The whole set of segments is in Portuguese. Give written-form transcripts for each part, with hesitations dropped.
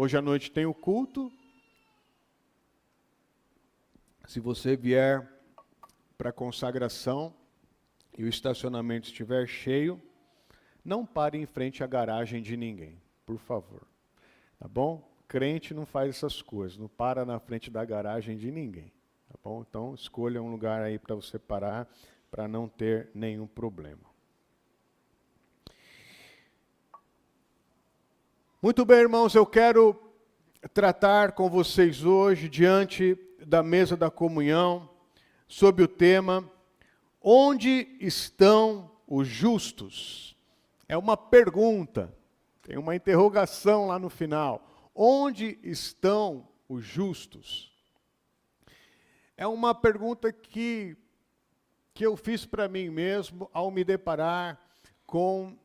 Hoje à noite tem o culto. Se você vier para a consagração e o estacionamento estiver cheio, não pare em frente à garagem de ninguém, por favor. Tá bom? Crente não faz essas coisas, não para na frente da garagem de ninguém. Tá bom? Então, escolha um lugar aí para você parar, para não ter nenhum problema. Muito bem, irmãos, eu quero tratar com vocês hoje, diante da mesa da comunhão, sobre o tema: onde estão os justos? É uma pergunta, tem uma interrogação lá no final. Onde estão os justos? É uma pergunta que eu fiz para mim mesmo ao me deparar com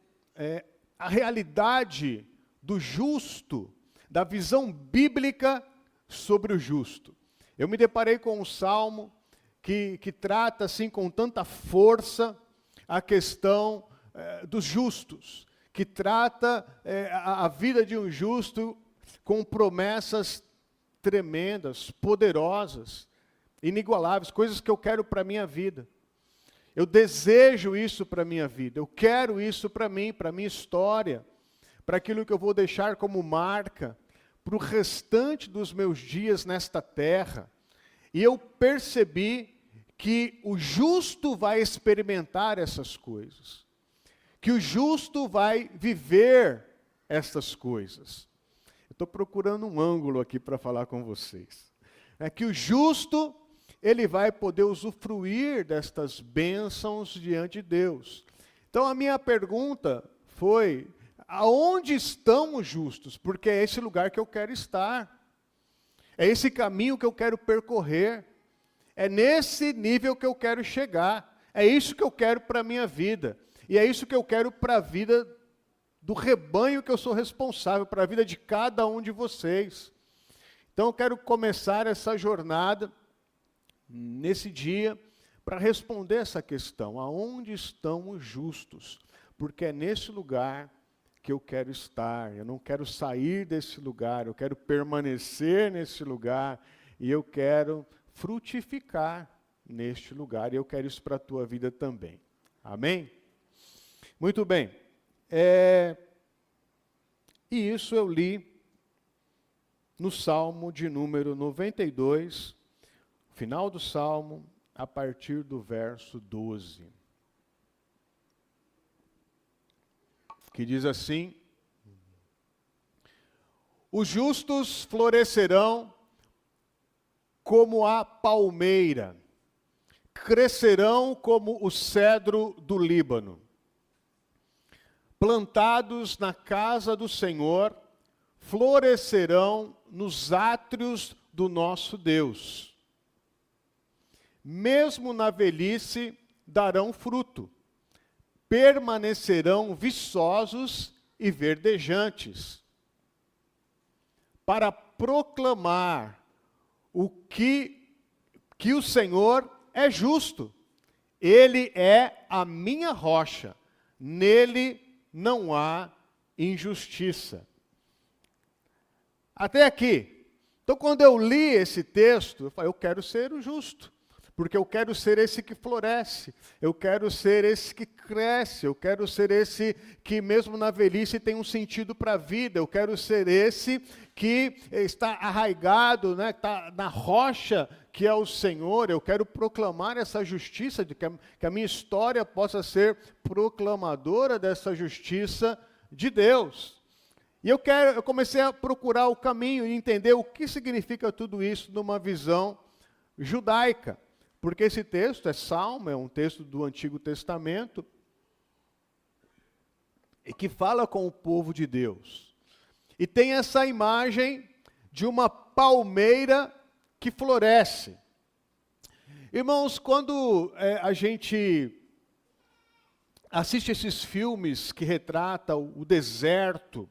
a realidade do justo, da visão bíblica sobre o justo. Eu me deparei com um salmo que trata assim com tanta força a questão dos justos, que trata a vida de um justo com promessas tremendas, poderosas, inigualáveis, coisas que eu quero para a minha vida. Eu desejo isso para a minha vida, eu quero isso para mim, para a minha história, para aquilo que eu vou deixar como marca, para o restante dos meus dias nesta terra. E eu percebi que o justo vai experimentar essas coisas, que o justo vai viver essas coisas. Eu estou procurando um ângulo aqui para falar com vocês. É que o justo, ele vai poder usufruir destas bênçãos diante de Deus. Então a minha pergunta foi: aonde estão os justos? Porque é esse lugar que eu quero estar. É esse caminho que eu quero percorrer. É nesse nível que eu quero chegar. É isso que eu quero para a minha vida. E é isso que eu quero para a vida do rebanho que eu sou responsável, para a vida de cada um de vocês. Então eu quero começar essa jornada, nesse dia, para responder essa questão: aonde estão os justos? Porque é nesse lugar que eu quero estar. Eu não quero sair desse lugar, eu quero permanecer nesse lugar, e eu quero frutificar neste lugar, e eu quero isso para a tua vida também. Amém? Muito bem. E isso eu li no Salmo de número 92, final do Salmo, a partir do verso 12. Que diz assim: os justos florescerão como a palmeira, crescerão como o cedro do Líbano. Plantados na casa do Senhor, florescerão nos átrios do nosso Deus. Mesmo na velhice darão fruto, permanecerão viçosos e verdejantes, para proclamar que o Senhor é justo. Ele é a minha rocha, nele não há injustiça. Até aqui. Então, quando eu li esse texto, eu falei: eu quero ser o justo, porque eu quero ser esse que floresce, eu quero ser esse que cresce, eu quero ser esse que mesmo na velhice tem um sentido para a vida, eu quero ser esse que está arraigado, né, está na rocha que é o Senhor. Eu quero proclamar essa justiça, que a minha história possa ser proclamadora dessa justiça de Deus. E eu comecei a procurar o caminho e entender o que significa tudo isso numa visão judaica. Porque esse texto é Salmo, é um texto do Antigo Testamento, e que fala com o povo de Deus. E tem essa imagem de uma palmeira que floresce. Irmãos, quando a gente assiste esses filmes que retratam o deserto,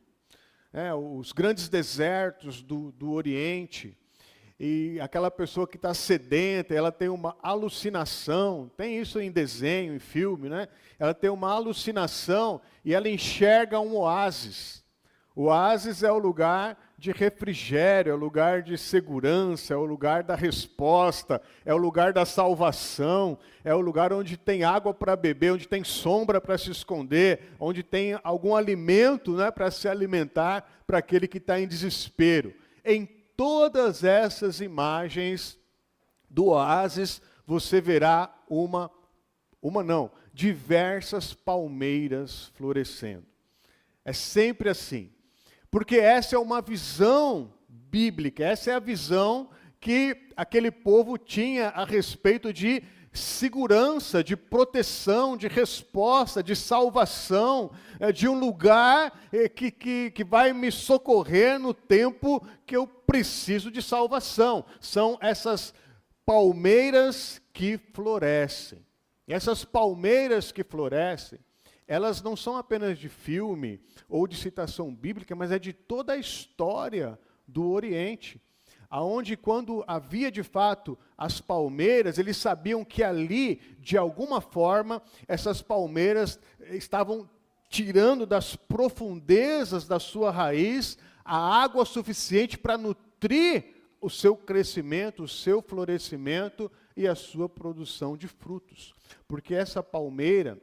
os grandes desertos do Oriente, e aquela pessoa que está sedenta, ela tem uma alucinação, tem isso em desenho, em filme, né? Ela tem uma alucinação e ela enxerga um oásis. O oásis é o lugar de refrigério, é o lugar de segurança, é o lugar da resposta, é o lugar da salvação, é o lugar onde tem água para beber, onde tem sombra para se esconder, onde tem algum alimento, né, para se alimentar para aquele que está em desespero. Em todas essas imagens do oásis, você verá diversas palmeiras florescendo. É sempre assim. Porque essa é uma visão bíblica, essa é a visão que aquele povo tinha a respeito de segurança, de proteção, de resposta, de salvação, de um lugar que vai me socorrer no tempo que eu preciso de salvação. São essas palmeiras que florescem. E essas palmeiras que florescem, elas não são apenas de filme ou de citação bíblica, mas é de toda a história do Oriente, aonde quando havia de fato as palmeiras, eles sabiam que ali, de alguma forma, essas palmeiras estavam tirando das profundezas da sua raiz a água suficiente para nutrir o seu crescimento, o seu florescimento e a sua produção de frutos. Porque essa palmeira,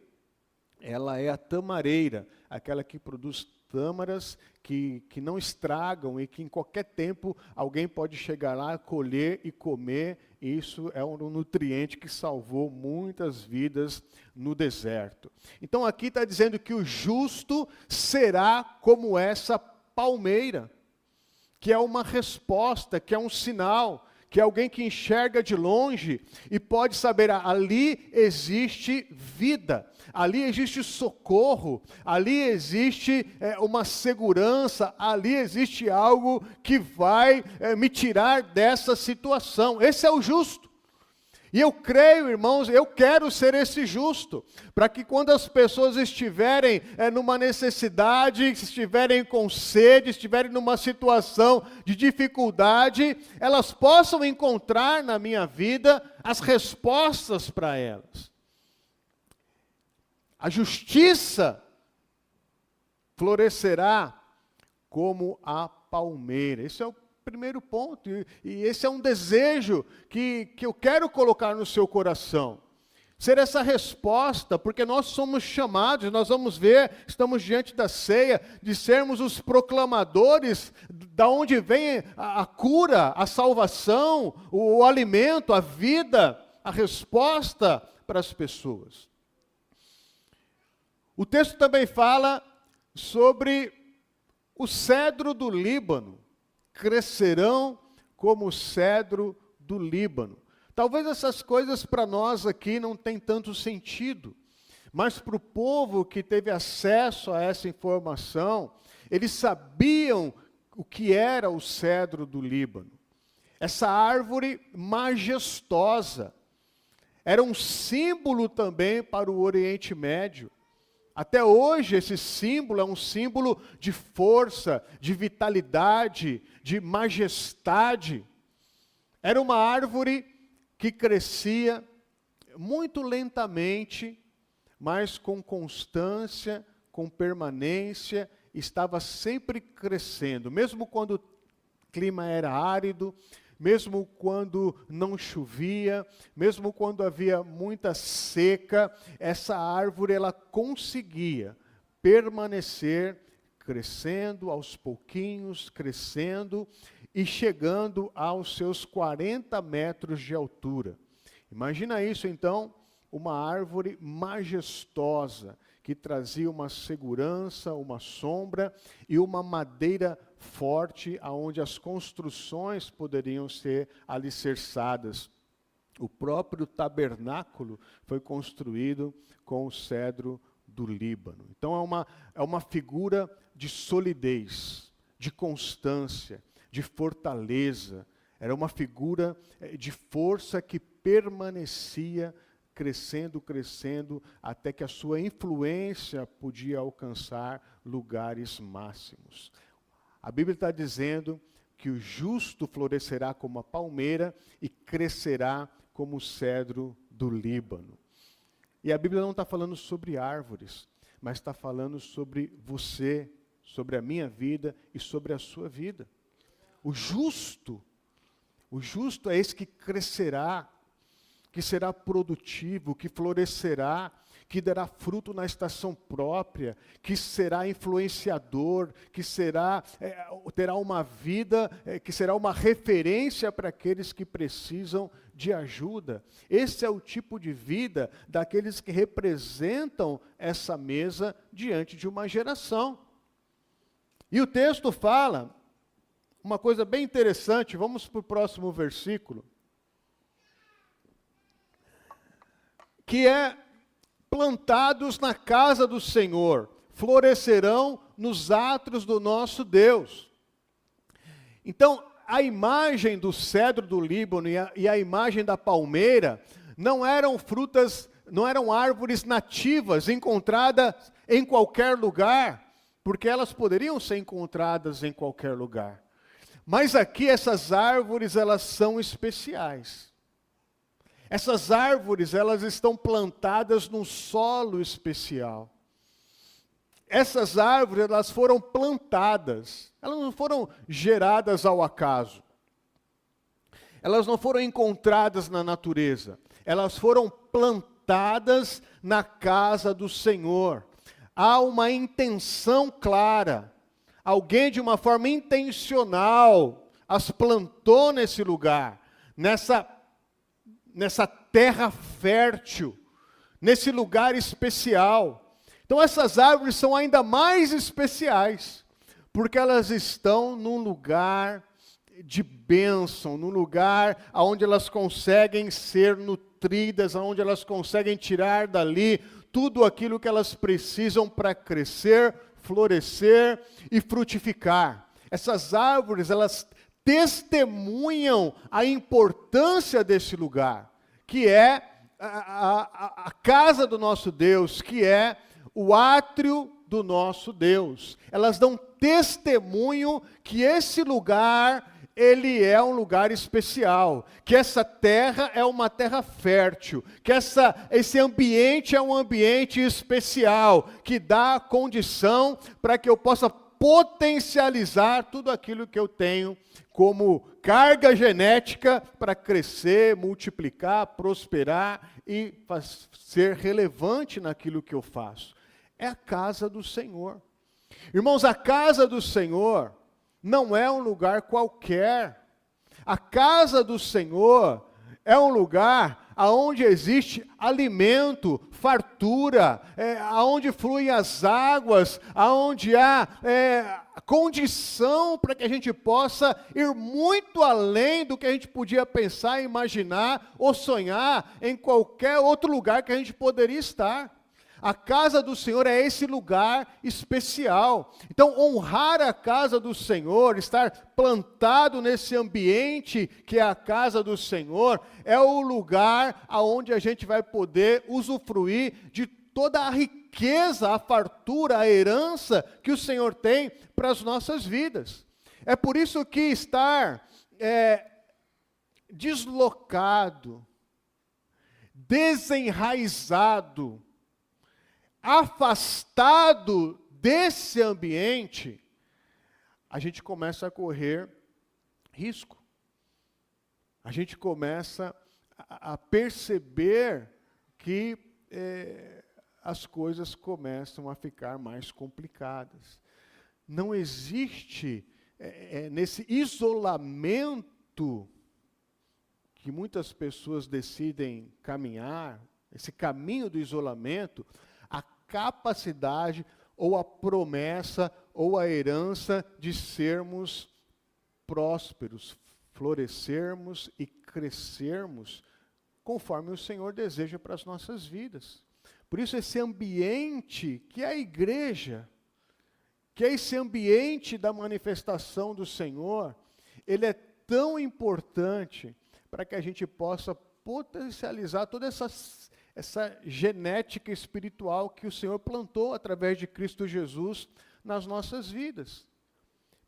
ela é a tamareira, aquela que produz tâmaras que não estragam e que em qualquer tempo alguém pode chegar lá, colher e comer. E isso é um nutriente que salvou muitas vidas no deserto. Então aqui está dizendo que o justo será como essa palmeira, que é uma resposta, que é um sinal, que é alguém que enxerga de longe e pode saber, ali existe vida, ali existe socorro, ali existe uma segurança, ali existe algo que vai me tirar dessa situação. Esse é o justo. E eu creio, irmãos, eu quero ser esse justo, para que quando as pessoas estiverem numa necessidade, estiverem com sede, estiverem numa situação de dificuldade, elas possam encontrar na minha vida as respostas para elas. A justiça florescerá como a palmeira. Esse é o primeiro ponto, e esse é um desejo que eu quero colocar no seu coração. Ser essa resposta, porque nós somos chamados, nós vamos ver, estamos diante da ceia, de sermos os proclamadores da onde vem a cura, a salvação, o alimento, a vida, a resposta para as pessoas. O texto também fala sobre o cedro do Líbano. Crescerão como o cedro do Líbano. Talvez essas coisas para nós aqui não tem tanto sentido, mas para o povo que teve acesso a essa informação, eles sabiam o que era o cedro do Líbano. Essa árvore majestosa era um símbolo também para o Oriente Médio. Até hoje esse símbolo é um símbolo de força, de vitalidade, de majestade. Era uma árvore que crescia muito lentamente, mas com constância, com permanência, estava sempre crescendo, mesmo quando o clima era árido, mesmo quando não chovia, mesmo quando havia muita seca, essa árvore ela conseguia permanecer crescendo aos pouquinhos, crescendo e chegando aos seus 40 metros de altura. Imagina isso então, uma árvore majestosa, que trazia uma segurança, uma sombra e uma madeira forte, aonde as construções poderiam ser alicerçadas. O próprio tabernáculo foi construído com o cedro do Líbano. Então é uma figura de solidez, de constância, de fortaleza. Era uma figura de força que permanecia crescendo, crescendo, até que a sua influência podia alcançar lugares máximos. A Bíblia está dizendo que o justo florescerá como a palmeira e crescerá como o cedro do Líbano. E a Bíblia não está falando sobre árvores, mas está falando sobre você, sobre a minha vida e sobre a sua vida. O justo é esse que crescerá, que será produtivo, que florescerá, que dará fruto na estação própria, que será influenciador, que terá uma vida, que será uma referência para aqueles que precisam de ajuda. Esse é o tipo de vida daqueles que representam essa mesa diante de uma geração. E o texto fala uma coisa bem interessante, vamos para o próximo versículo, que é: plantados na casa do Senhor, florescerão nos átrios do nosso Deus. Então, a imagem do cedro do Líbano e a imagem da palmeira não eram árvores nativas encontradas em qualquer lugar, porque elas poderiam ser encontradas em qualquer lugar. Mas aqui essas árvores, elas são especiais. Essas árvores, elas estão plantadas num solo especial. Essas árvores, elas foram plantadas. Elas não foram geradas ao acaso. Elas não foram encontradas na natureza. Elas foram plantadas na casa do Senhor. Há uma intenção clara. Alguém, de uma forma intencional, as plantou nesse lugar, nessa terra fértil, nesse lugar especial. Então essas árvores são ainda mais especiais, porque elas estão num lugar de bênção, num lugar onde elas conseguem ser nutridas, onde elas conseguem tirar dali tudo aquilo que elas precisam para crescer, florescer e frutificar. Essas árvores, elas testemunham a importância desse lugar, que é a casa do nosso Deus, que é o átrio do nosso Deus. Elas dão testemunho que esse lugar, ele é um lugar especial, que essa terra é uma terra fértil, que esse ambiente é um ambiente especial, que dá condição para que eu possa potencializar tudo aquilo que eu tenho como carga genética para crescer, multiplicar, prosperar e ser relevante naquilo que eu faço. É a casa do Senhor. Irmãos, a casa do Senhor não é um lugar qualquer. A casa do Senhor é um lugar aonde existe alimento, fartura, aonde fluem as águas, aonde há condição para que a gente possa ir muito além do que a gente podia pensar, imaginar ou sonhar em qualquer outro lugar que a gente poderia estar. A casa do Senhor é esse lugar especial. Então, honrar a casa do Senhor, estar plantado nesse ambiente que é a casa do Senhor, é o lugar aonde a gente vai poder usufruir de toda a riqueza, a fartura, a herança que o Senhor tem para as nossas vidas. É por isso que estar deslocado, desenraizado, afastado desse ambiente, a gente começa a correr risco. A gente começa a perceber que as coisas começam a ficar mais complicadas. Não existe, nesse isolamento que muitas pessoas decidem caminhar, esse caminho do isolamento, a capacidade ou a promessa ou a herança de sermos prósperos, florescermos e crescermos conforme o Senhor deseja para as nossas vidas. Por isso esse ambiente que é a igreja, que é esse ambiente da manifestação do Senhor, ele é tão importante para que a gente possa potencializar toda essa genética espiritual que o Senhor plantou através de Cristo Jesus nas nossas vidas.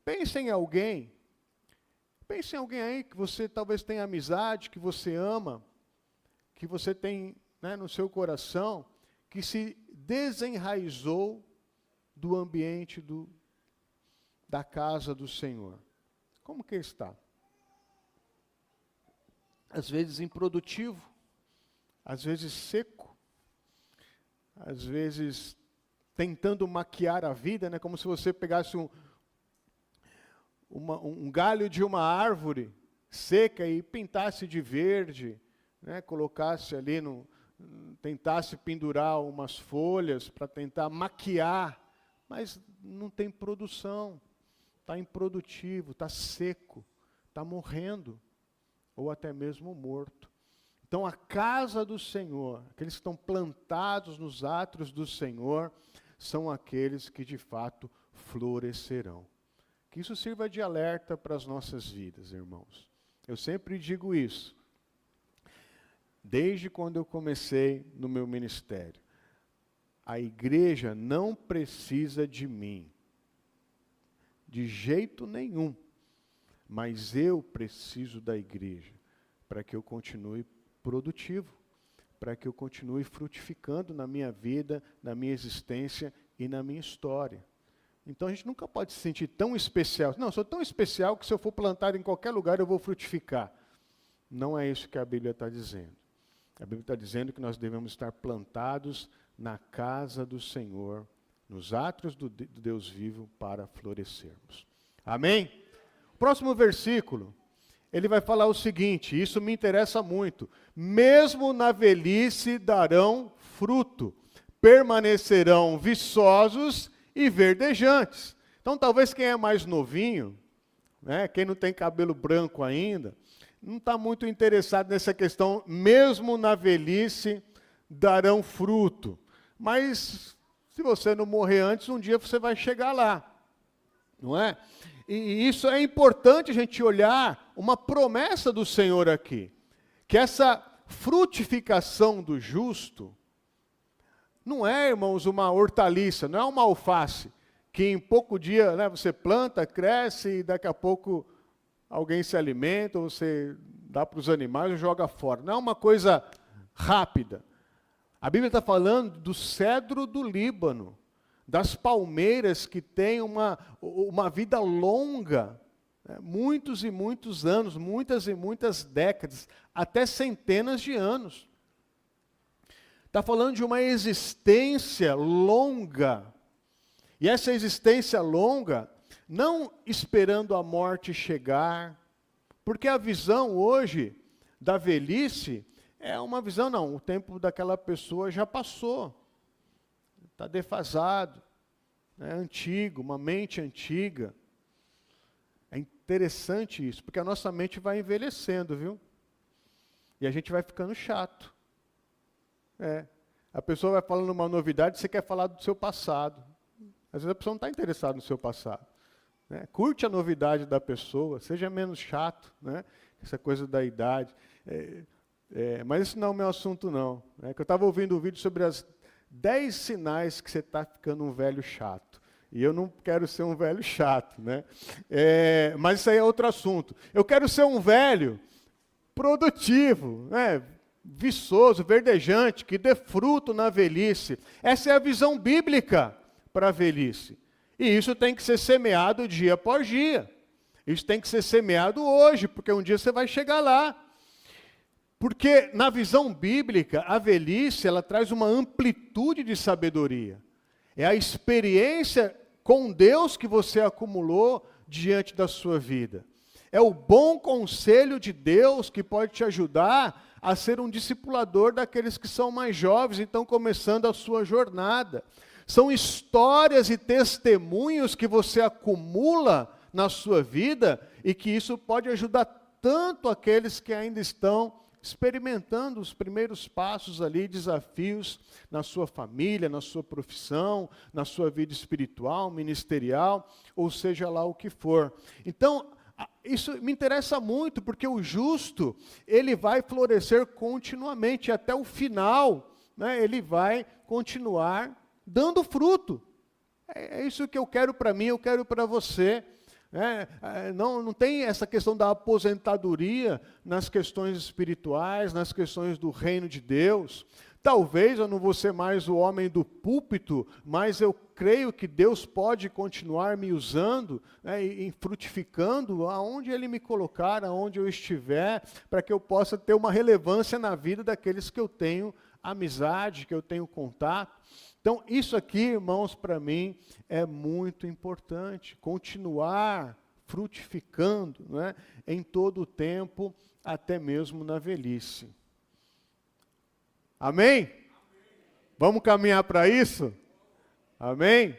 Pense em alguém aí que você talvez tenha amizade, que você ama, que você tem, no seu coração, que se desenraizou do ambiente da casa do Senhor, como que está? Às vezes improdutivo, às vezes seco, às vezes tentando maquiar a vida, né? Como se você pegasse um galho de uma árvore seca e pintasse de verde, né? Colocasse ali, tentasse pendurar umas folhas para tentar maquiar, mas não tem produção, está improdutivo, está seco, está morrendo, ou até mesmo morto. Então a casa do Senhor, aqueles que estão plantados nos átrios do Senhor, são aqueles que de fato florescerão. Que isso sirva de alerta para as nossas vidas, irmãos. Eu sempre digo isso, desde quando eu comecei no meu ministério. A igreja não precisa de mim, de jeito nenhum, mas eu preciso da igreja para que eu continue produtivo, para que eu continue frutificando na minha vida, na minha existência e na minha história. Então a gente nunca pode se sentir tão especial. Não, eu sou tão especial que se eu for plantado em qualquer lugar eu vou frutificar. Não é isso que a Bíblia está dizendo. A Bíblia está dizendo que nós devemos estar plantados na casa do Senhor, nos átrios do Deus vivo, para florescermos. Amém? O próximo versículo, ele vai falar o seguinte, isso me interessa muito. Mesmo na velhice darão fruto, permanecerão viçosos e verdejantes. Então, talvez quem é mais novinho, né, quem não tem cabelo branco ainda, não está muito interessado nessa questão, mesmo na velhice darão fruto. Mas, se você não morrer antes, um dia você vai chegar lá, não é? E isso é importante a gente olhar uma promessa do Senhor aqui, que essa frutificação do justo não é, irmãos, uma hortaliça, não é uma alface, que em pouco dia, né, você planta, cresce e daqui a pouco alguém se alimenta, ou você dá para os animais ou joga fora. Não é uma coisa rápida. A Bíblia está falando do cedro do Líbano, das palmeiras que têm uma vida longa, né, muitos e muitos anos, muitas e muitas décadas, até centenas de anos. Está falando de uma existência longa. E essa existência longa, não esperando a morte chegar, porque a visão hoje da velhice é uma visão, não, o tempo daquela pessoa já passou, está defasado, é antigo, uma mente antiga. É interessante isso, porque a nossa mente vai envelhecendo, viu? E a gente vai ficando chato. A pessoa vai falando uma novidade, você quer falar do seu passado. Às vezes a pessoa não está interessada no seu passado. Né? Curte a novidade da pessoa, seja menos chato, né? Essa coisa da idade. Mas isso não é o meu assunto, não. Que eu estava ouvindo um vídeo sobre as 10 sinais que você está ficando um velho chato. E eu não quero ser um velho chato, né? Mas isso aí é outro assunto. Eu quero ser um velho produtivo, né? Viçoso, verdejante, que dê fruto na velhice. Essa é a visão bíblica para a velhice. E isso tem que ser semeado dia após dia. Isso tem que ser semeado hoje, porque um dia você vai chegar lá. Porque na visão bíblica, a velhice, ela traz uma amplitude de sabedoria. É a experiência com Deus que você acumulou diante da sua vida. É o bom conselho de Deus que pode te ajudar a ser um discipulador daqueles que são mais jovens e estão começando a sua jornada. São histórias e testemunhos que você acumula na sua vida e que isso pode ajudar tanto aqueles que ainda estão experimentando os primeiros passos ali, desafios na sua família, na sua profissão, na sua vida espiritual, ministerial, ou seja lá o que for. Então, isso me interessa muito, porque o justo, ele vai florescer continuamente, até o final, né, ele vai continuar dando fruto. É isso que eu quero para mim, eu quero para você. Não tem essa questão da aposentadoria nas questões espirituais, nas questões do reino de Deus. Talvez eu não vou ser mais o homem do púlpito, mas eu creio que Deus pode continuar me usando, né, e frutificando aonde Ele me colocar, aonde eu estiver, para que eu possa ter uma relevância na vida daqueles que eu tenho amizade, que eu tenho contato. Então, isso aqui, irmãos, para mim é muito importante. Continuar frutificando, né, em todo o tempo, até mesmo na velhice. Amém? Vamos caminhar para isso? Amém?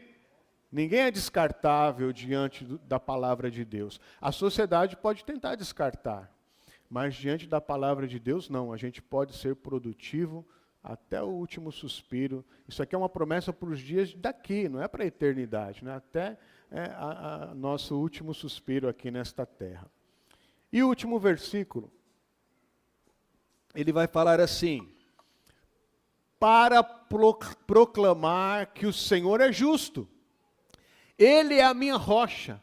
Ninguém é descartável diante da palavra de Deus. A sociedade pode tentar descartar, mas diante da palavra de Deus, não. A gente pode ser produtivo até o último suspiro. Isso aqui é uma promessa para os dias daqui, não é para a eternidade, né? Até nosso último suspiro aqui nesta terra. E o último versículo, ele vai falar assim: para proclamar que o Senhor é justo. Ele é a minha rocha,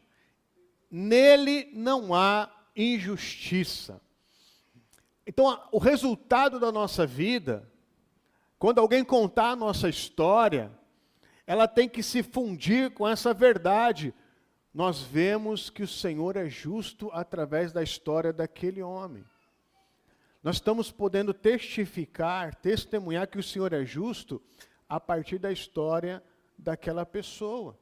nele não há injustiça. Então, o resultado da nossa vida, quando alguém contar a nossa história, ela tem que se fundir com essa verdade. Nós vemos que o Senhor é justo através da história daquele homem. Nós estamos podendo testificar, testemunhar que o Senhor é justo a partir da história daquela pessoa.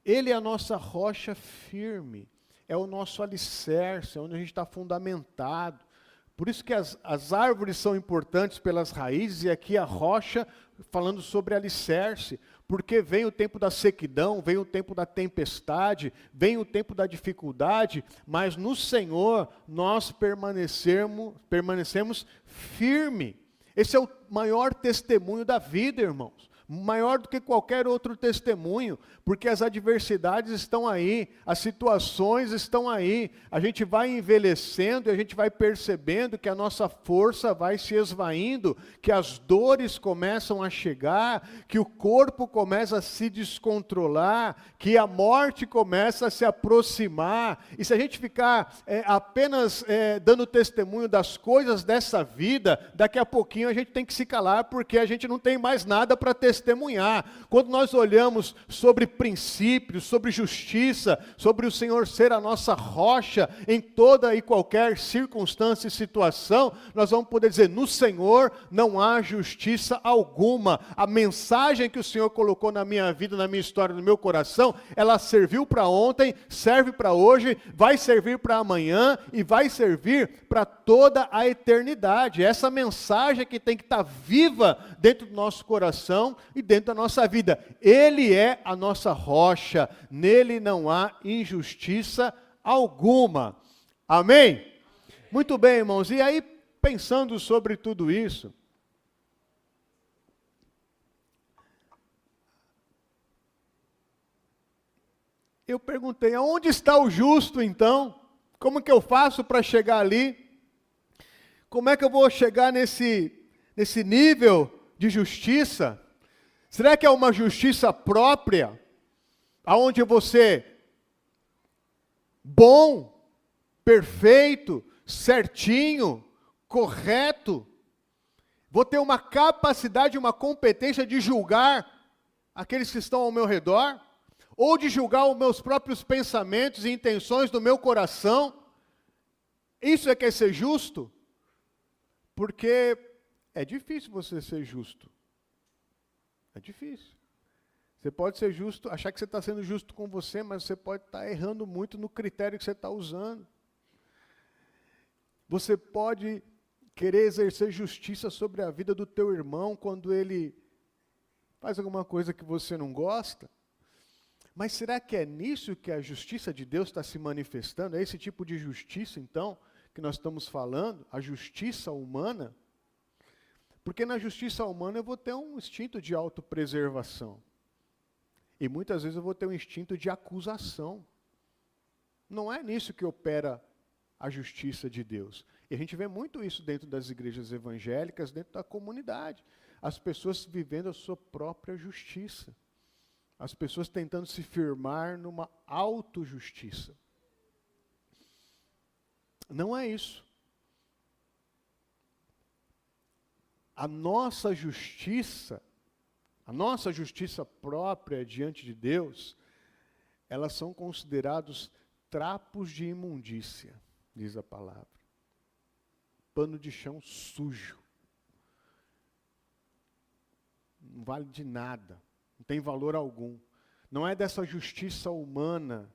Ele é a nossa rocha firme, é o nosso alicerce, é onde a gente está fundamentado. Por isso que as árvores são importantes pelas raízes, e aqui a rocha falando sobre alicerce, porque vem o tempo da sequidão, vem o tempo da tempestade, vem o tempo da dificuldade, mas no Senhor nós permanecemos firme. Esse é o maior testemunho da vida, irmãos. Maior do que qualquer outro testemunho, porque as adversidades estão aí, as situações estão aí, a gente vai envelhecendo e a gente vai percebendo que a nossa força vai se esvaindo, que as dores começam a chegar, que o corpo começa a se descontrolar, que a morte começa a se aproximar, e se a gente ficar apenas dando testemunho das coisas dessa vida, daqui a pouquinho a gente tem que se calar, porque a gente não tem mais nada para testemunhar. Quando nós olhamos sobre princípios, sobre justiça, sobre o Senhor ser a nossa rocha em toda e qualquer circunstância e situação, nós vamos poder dizer: no Senhor não há justiça alguma. A mensagem que o Senhor colocou na minha vida, na minha história, no meu coração, ela serviu para ontem, serve para hoje, vai servir para amanhã e vai servir para toda a eternidade. Essa mensagem que tem que estar viva dentro do nosso coração e dentro da nossa vida. Ele é a nossa rocha, nele não há injustiça alguma. Amém? Muito bem, irmãos. E aí, pensando sobre tudo isso, eu perguntei: aonde está o justo então? Como que eu faço para chegar ali? Como é que eu vou chegar nesse nível de justiça? Será que é uma justiça própria, aonde eu vou ser bom, perfeito, certinho, correto? Vou ter uma capacidade, uma competência de julgar aqueles que estão ao meu redor? Ou de julgar os meus próprios pensamentos e intenções do meu coração? Isso é que é ser justo? Porque é difícil você ser justo. É difícil. Você pode ser justo, achar que você está sendo justo com você, mas você pode estar errando muito no critério que você está usando. Você pode querer exercer justiça sobre a vida do teu irmão quando ele faz alguma coisa que você não gosta. Mas será que é nisso que a justiça de Deus está se manifestando? É esse tipo de justiça, então, que nós estamos falando? A justiça humana? Porque na justiça humana eu vou ter um instinto de autopreservação. E muitas vezes eu vou ter um instinto de acusação. Não é nisso que opera a justiça de Deus. E a gente vê muito isso dentro das igrejas evangélicas, dentro da comunidade. As pessoas vivendo a sua própria justiça. As pessoas tentando se firmar numa autojustiça. Não é isso. a nossa justiça própria diante de Deus, elas são considerados trapos de imundícia, diz a palavra. Pano de chão sujo. Não vale de nada, não tem valor algum. Não é dessa justiça humana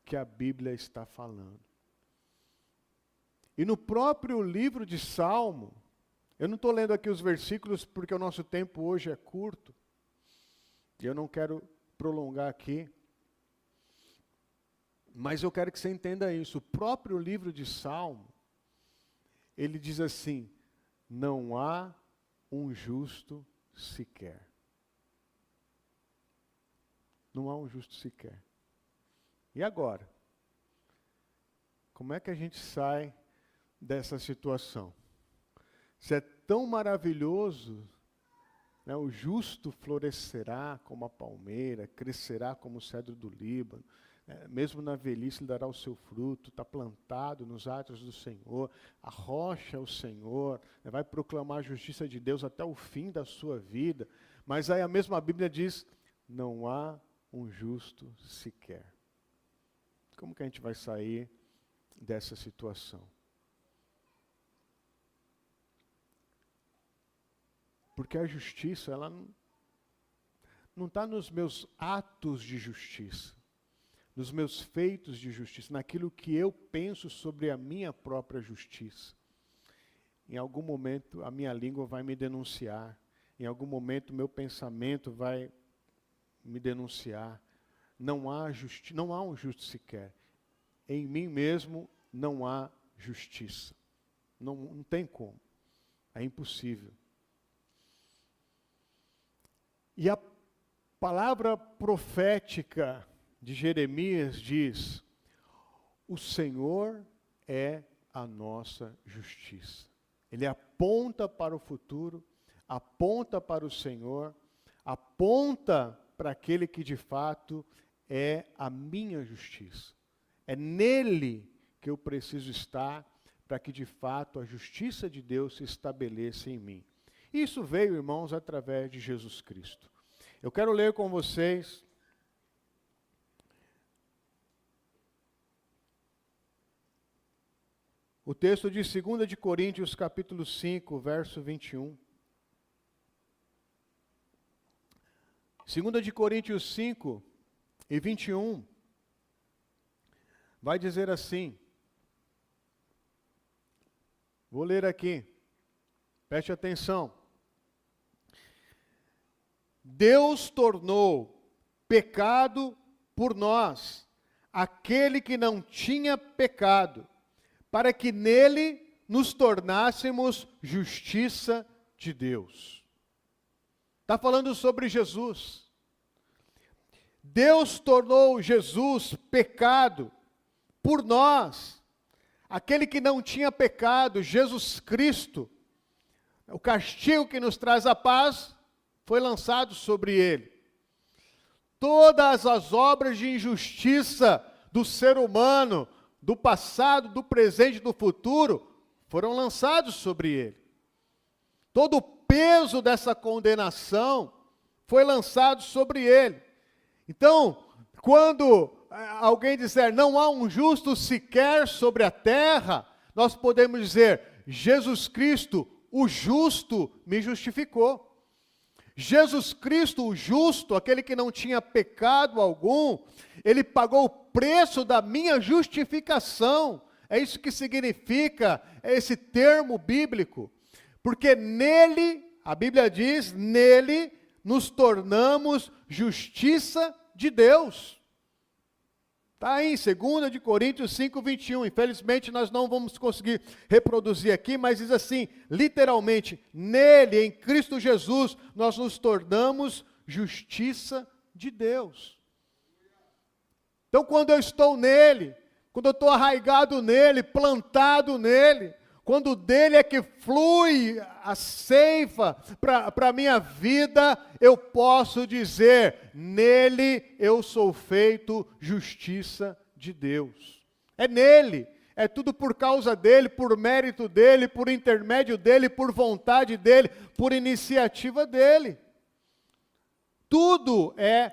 que a Bíblia está falando. E no próprio livro de Salmo, eu não estou lendo aqui os versículos porque o nosso tempo hoje é curto, e eu não quero prolongar aqui, mas eu quero que você entenda isso. O próprio livro de Salmo, ele diz assim: não há um justo sequer. Não há um justo sequer. E agora? Como é que a gente sai dessa situação? Se é tão maravilhoso, né, o justo florescerá como a palmeira, crescerá como o cedro do Líbano, mesmo na velhice ele dará o seu fruto, está plantado nos átrios do Senhor, a rocha é o Senhor, vai proclamar a justiça de Deus até o fim da sua vida. Mas aí a mesma Bíblia diz: não há um justo sequer. Como que a gente vai sair dessa situação? Porque a justiça, ela não está nos meus atos de justiça, nos meus feitos de justiça, naquilo que eu penso sobre a minha própria justiça. Em algum momento a minha língua vai me denunciar, em algum momento meu pensamento vai me denunciar. Não há um justo sequer. Em mim mesmo não há justiça. Não tem como. É impossível. E a palavra profética de Jeremias diz: o Senhor é a nossa justiça. Ele aponta para o futuro, aponta para o Senhor, aponta para aquele que de fato é a minha justiça. É nele que eu preciso estar para que de fato a justiça de Deus se estabeleça em mim. Isso veio, irmãos, através de Jesus Cristo. Eu quero ler com vocês o texto de 2 de Coríntios, capítulo 5, verso 21. 2 de Coríntios 5 e 21, vai dizer assim, vou ler aqui, preste atenção. Deus tornou pecado por nós, aquele que não tinha pecado, para que nele nos tornássemos justiça de Deus. Está falando sobre Jesus. Deus tornou Jesus pecado por nós, aquele que não tinha pecado, Jesus Cristo. O castigo que nos traz a paz foi lançado sobre ele. Todas as obras de injustiça do ser humano, do passado, do presente e do futuro, foram lançados sobre ele. Todo o peso dessa condenação foi lançado sobre ele. Então, quando alguém disser não há um justo sequer sobre a terra, nós podemos dizer: Jesus Cristo, o justo, me justificou. Jesus Cristo, o justo, aquele que não tinha pecado algum, ele pagou o preço da minha justificação. É isso que significa esse termo bíblico. Porque nele, a Bíblia diz, nele nos tornamos justiça de Deus. Está aí em 2 de Coríntios 5, 21. Infelizmente nós não vamos conseguir reproduzir aqui, mas diz assim, literalmente, nele, em Cristo Jesus, nós nos tornamos justiça de Deus. Então quando eu estou nele, quando eu estou arraigado nele, plantado nele, quando dele é que flui a seiva para a minha vida, eu posso dizer, nele eu sou feito justiça de Deus. É nele, é tudo por causa dele, por mérito dele, por intermédio dele, por vontade dele, por iniciativa dele. Tudo é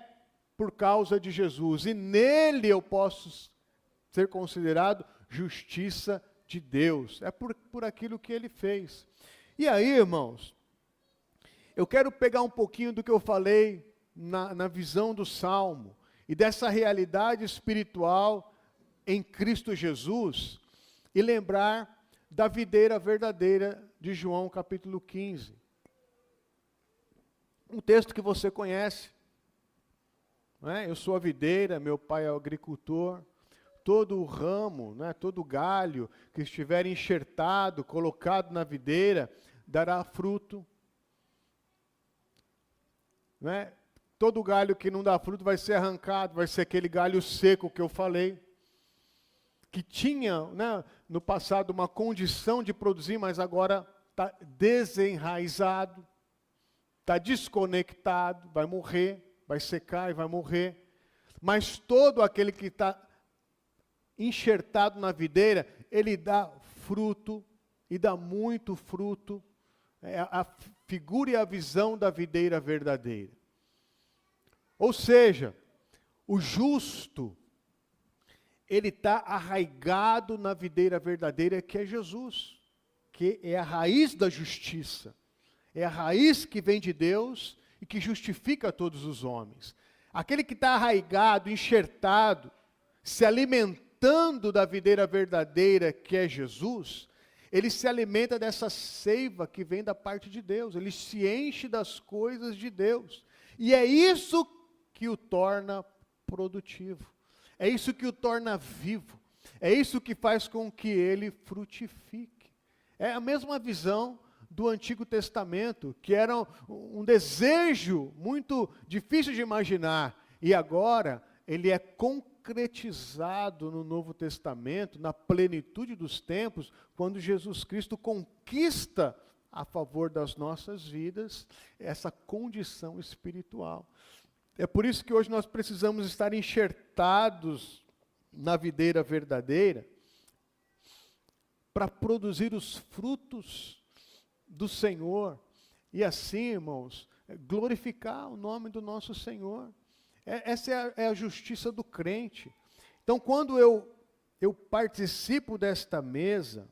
por causa de Jesus, e nele eu posso ser considerado justiça de Deus. É por aquilo que ele fez. E aí, irmãos, eu quero pegar um pouquinho do que eu falei na visão do Salmo, e dessa realidade espiritual em Cristo Jesus, e lembrar da videira verdadeira de João capítulo 15. Um texto que você conhece. Não é? Eu sou a videira, meu pai é o agricultor. Todo o ramo, né, todo o galho que estiver enxertado, colocado na videira, dará fruto. Não é? Todo galho que não dá fruto vai ser arrancado, vai ser aquele galho seco que eu falei, que tinha, né, no passado uma condição de produzir, mas agora está desenraizado, está desconectado, vai morrer, vai secar e vai morrer. Mas todo aquele que está enxertado na videira, ele dá fruto, e dá muito fruto. É a figura e a visão da videira verdadeira. Ou seja, o justo, ele está arraigado na videira verdadeira, que é Jesus, que é a raiz da justiça, é a raiz que vem de Deus e que justifica todos os homens. Aquele que está arraigado, enxertado, se alimentando da videira verdadeira, que é Jesus, ele se alimenta dessa seiva que vem da parte de Deus, ele se enche das coisas de Deus, e é isso que o torna produtivo, é isso que o torna vivo, é isso que faz com que ele frutifique. É a mesma visão do Antigo Testamento, que era um desejo muito difícil de imaginar, e agora ele é concretizado no Novo Testamento, na plenitude dos tempos, quando Jesus Cristo conquista a favor das nossas vidas essa condição espiritual. É por isso que hoje nós precisamos estar enxertados na videira verdadeira, para produzir os frutos do Senhor, e assim, irmãos, glorificar o nome do nosso Senhor. Essa é a justiça do crente. Então, quando eu participo desta mesa,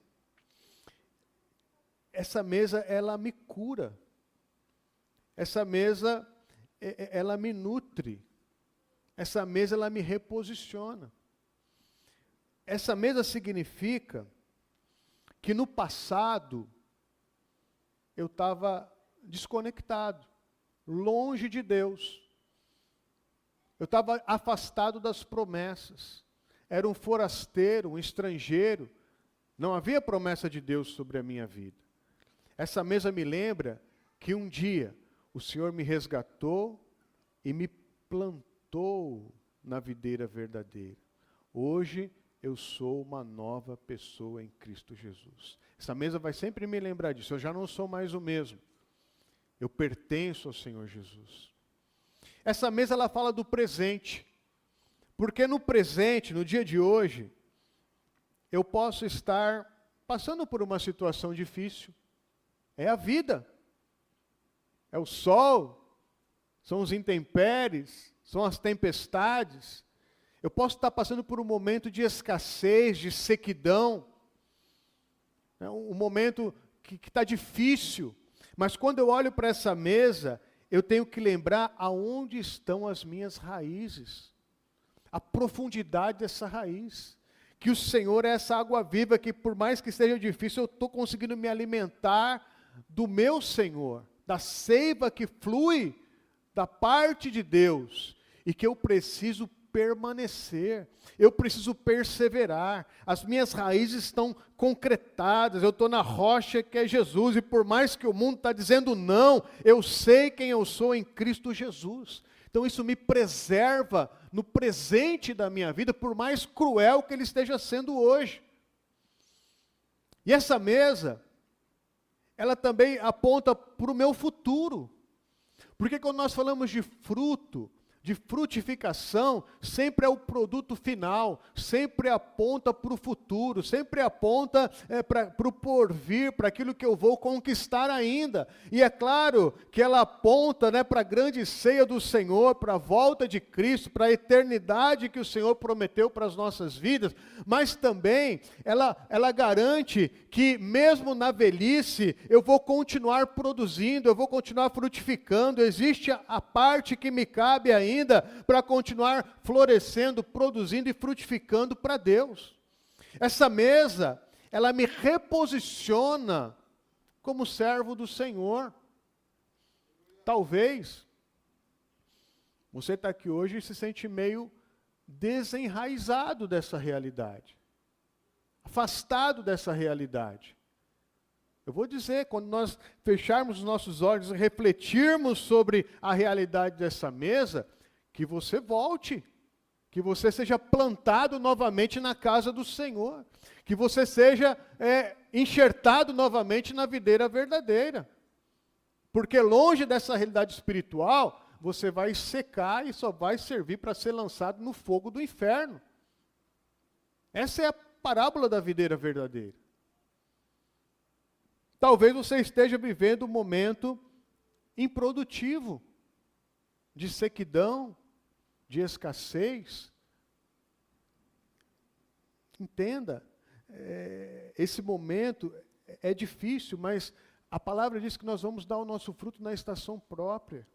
essa mesa, ela me cura. Essa mesa, ela me nutre. Essa mesa, ela me reposiciona. Essa mesa significa que no passado eu estava desconectado, longe de Deus. Eu estava afastado das promessas. Era um forasteiro, um estrangeiro. Não havia promessa de Deus sobre a minha vida. Essa mesa me lembra que um dia o Senhor me resgatou e me plantou na videira verdadeira. Hoje eu sou uma nova pessoa em Cristo Jesus. Essa mesa vai sempre me lembrar disso. Eu já não sou mais o mesmo. Eu pertenço ao Senhor Jesus. Essa mesa, ela fala do presente. Porque no presente, no dia de hoje, eu posso estar passando por uma situação difícil. É a vida. É o sol, são os intempéries, são as tempestades. Eu posso estar passando por um momento de escassez, de sequidão, um momento que está difícil, mas quando eu olho para essa mesa, eu tenho que lembrar aonde estão as minhas raízes, a profundidade dessa raiz, que o Senhor é essa água viva, que por mais que esteja difícil, eu estou conseguindo me alimentar do meu Senhor, da seiva que flui da parte de Deus, e que eu preciso permanecer, eu preciso perseverar, as minhas raízes estão concretadas, eu estou na rocha que é Jesus, e por mais que o mundo está dizendo não, eu sei quem eu sou em Cristo Jesus. Então isso me preserva no presente da minha vida, por mais cruel que ele esteja sendo hoje. E essa mesa, ela também aponta para o meu futuro. Porque quando nós falamos de fruto, de frutificação sempre é o produto final, sempre aponta para o futuro, sempre aponta para o porvir, para aquilo que eu vou conquistar ainda. E é claro que ela aponta, né, para a grande ceia do Senhor, para a volta de Cristo, para a eternidade que o Senhor prometeu para as nossas vidas, mas também ela garante que mesmo na velhice eu vou continuar produzindo, eu vou continuar frutificando, existe a parte que me cabe ainda para continuar florescendo, produzindo e frutificando para Deus. Essa mesa, ela me reposiciona como servo do Senhor. Talvez você está aqui hoje e se sente meio desenraizado dessa realidade, afastado dessa realidade. Eu vou dizer, quando nós fecharmos os nossos olhos e refletirmos sobre a realidade dessa mesa, que você volte, que você seja plantado novamente na casa do Senhor, que você seja enxertado novamente na videira verdadeira. Porque longe dessa realidade espiritual, você vai secar e só vai servir para ser lançado no fogo do inferno. Essa é a parábola da videira verdadeira. Talvez você esteja vivendo um momento improdutivo, de sequidão, de escassez. Entenda, esse momento é difícil, mas a palavra diz que nós vamos dar o nosso fruto na estação própria.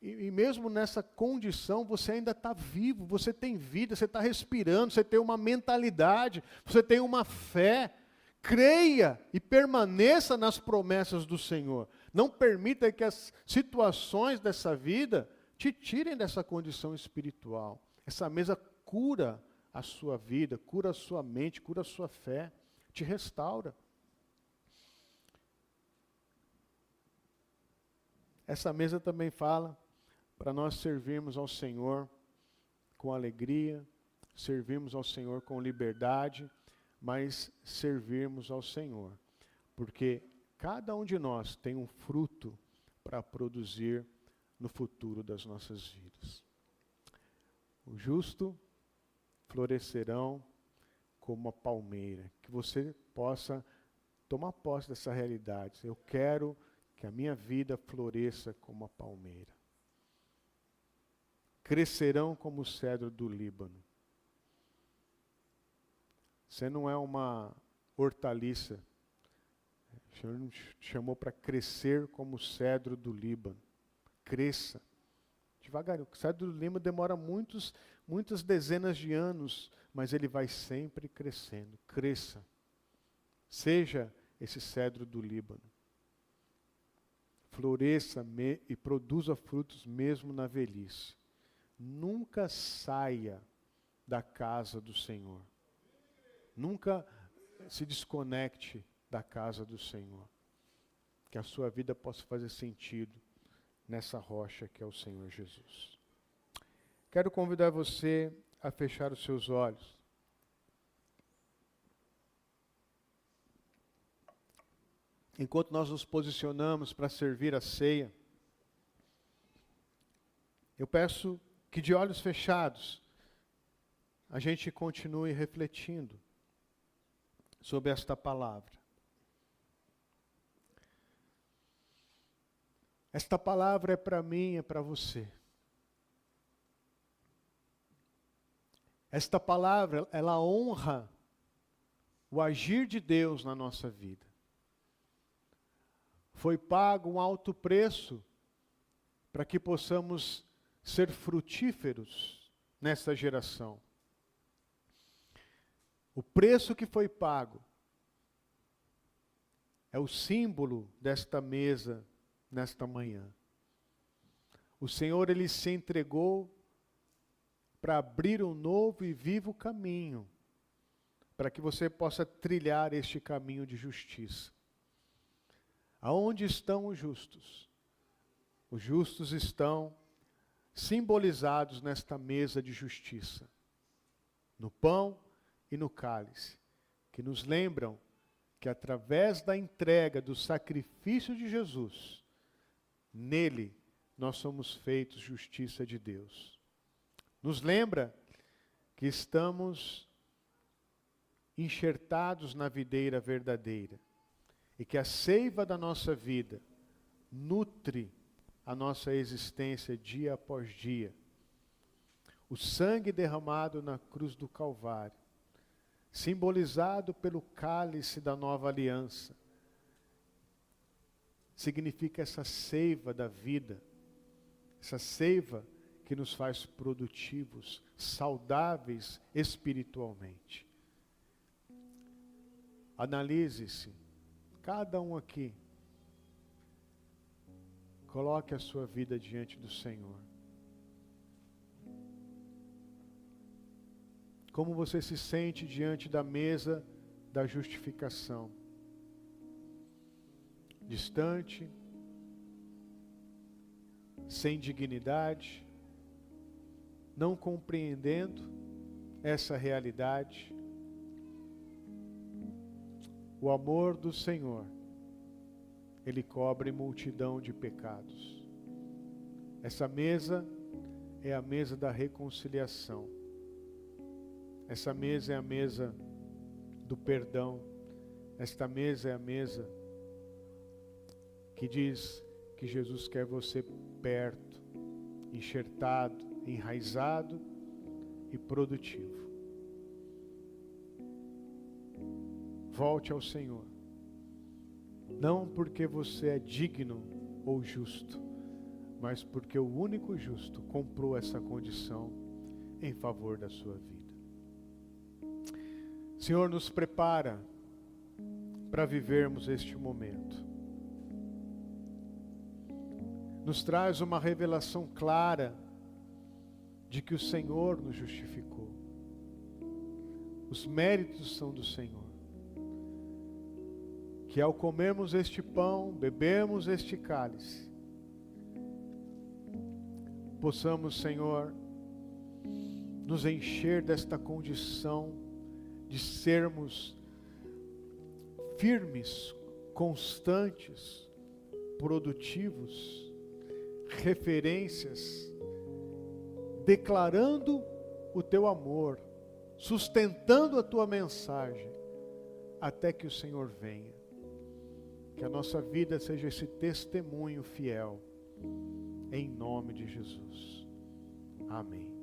E mesmo nessa condição, você ainda está vivo, você tem vida, você está respirando, você tem uma mentalidade, você tem uma fé. Creia e permaneça nas promessas do Senhor. Não permita que as situações dessa vida te tirem dessa condição espiritual. Essa mesa cura a sua vida, cura a sua mente, cura a sua fé, te restaura. Essa mesa também fala para nós servirmos ao Senhor com alegria, servirmos ao Senhor com liberdade, mas servirmos ao Senhor, porque cada um de nós tem um fruto para produzir no futuro das nossas vidas. O justo florescerão como a palmeira, que você possa tomar posse dessa realidade. Eu quero que a minha vida floresça como a palmeira. Crescerão como o cedro do Líbano. Você não é uma hortaliça. O Senhor nos chamou para crescer como o cedro do Líbano. Cresça. Devagarinho. O cedro do Líbano demora muitas dezenas de anos, mas ele vai sempre crescendo. Cresça. Seja esse cedro do Líbano. Floresça e produza frutos mesmo na velhice. Nunca saia da casa do Senhor. Nunca se desconecte da casa do Senhor. Que a sua vida possa fazer sentido nessa rocha que é o Senhor Jesus. Quero convidar você a fechar os seus olhos. Enquanto nós nos posicionamos para servir a ceia, eu peço que de olhos fechados a gente continue refletindo sobre esta palavra. Esta palavra é para mim, é para você. Esta palavra, ela honra o agir de Deus na nossa vida. Foi pago um alto preço para que possamos ser frutíferos nessa geração. O preço que foi pago é o símbolo desta mesa nesta manhã. O Senhor, Ele se entregou para abrir um novo e vivo caminho, para que você possa trilhar este caminho de justiça. Aonde estão os justos? Os justos estão simbolizados nesta mesa de justiça, no pão e no cálice, que nos lembram que através da entrega do sacrifício de Jesus, nele nós somos feitos justiça de Deus. Nos lembra que estamos enxertados na videira verdadeira e que a seiva da nossa vida nutre a nossa existência dia após dia. O sangue derramado na cruz do Calvário, simbolizado pelo cálice da nova aliança, significa essa seiva da vida, essa seiva que nos faz produtivos, saudáveis espiritualmente. Analise-se, cada um aqui, coloque a sua vida diante do Senhor. Como você se sente diante da mesa da justificação? Distante, sem dignidade, não compreendendo essa realidade. O amor do Senhor, Ele cobre multidão de pecados. Essa mesa é a mesa da reconciliação. Essa mesa é a mesa do perdão. Esta mesa é a mesa que diz que Jesus quer você perto, enxertado, enraizado e produtivo. Volte ao Senhor. Não porque você é digno ou justo, mas porque o único justo comprou essa condição em favor da sua vida. Senhor, nos prepara para vivermos este momento. Nos traz uma revelação clara de que o Senhor nos justificou. Os méritos são do Senhor. Que ao comermos este pão, bebermos este cálice, possamos, Senhor, nos encher desta condição de sermos firmes, constantes, produtivos, referências, declarando o teu amor, sustentando a tua mensagem, até que o Senhor venha. Que a nossa vida seja esse testemunho fiel, em nome de Jesus. Amém.